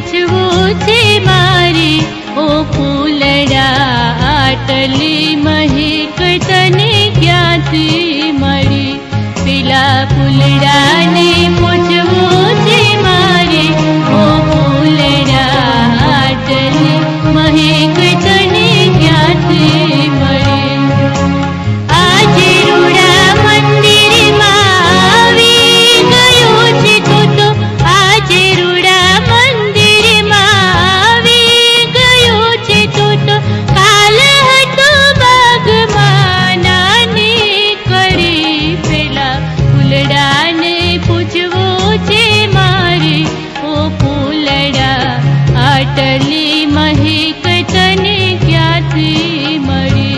પૂછવું છે મારે ઓ ફૂલડા આટલી મહેક તને ક્યાંથી મળી પેલા ફૂલડાને પૂછવું છે મારે ઓ ફૂલડા આટલી મહેક તને ક્યાંથી મળી આજે રૂડા મંદિરમાં આવી ગયો છે તું તો આજે રૂડા મંદિરમાં આવી ગયો છે તું તો કાલ હતો બાગમાં નાની કરી પેલા ફૂલડાને પૂછવું છે મારે ઓ ફૂલડા આટલી મહેક તને ક્યાંથી મળી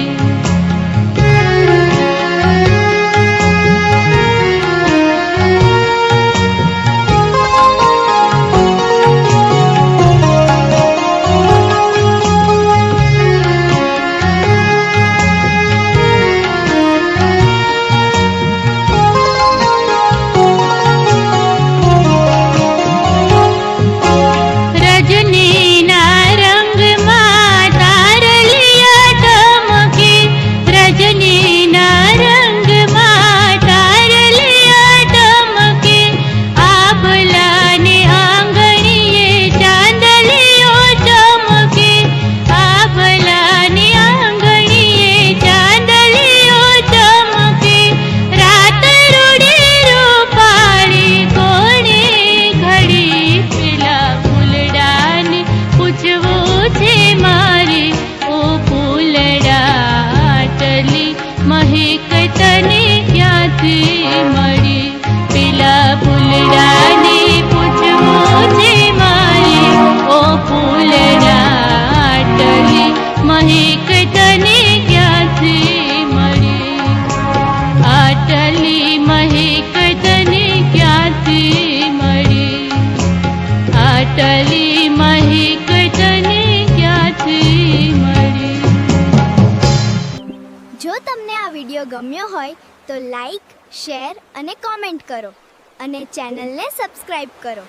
રજનીના રંગમાં તારલિયા ટમકે રજનીના રંગમાં તારલિયા ટમકે આભલાને આંગણીએ ચાંદલિયો ચમકે આભલાને આંગણીએ ચાંદલિયો ચમકે રાત રૂડે રૂપાળી કોણે ઘડી પેલા ફૂલડાને પૂછવું છે મારે ઓ ફૂલડા આટલી મહેક તને ક્યાંથી મળી પેલા ફૂલડાને પૂછવું છે મારે ઓ ફૂલડા આટલી મહેક તને ક્યાંથી મળી આટલી મહેક તને ક્યાંથી મળી આટલી મહેક તને ક્યાંથી મળી જો તમને આ વિડીયો ગમ્યો હોય તો લાઈક, શેર અને કોમેન્ટ કરો અને ચેનલને સબસ્ક્રાઈબ કરો.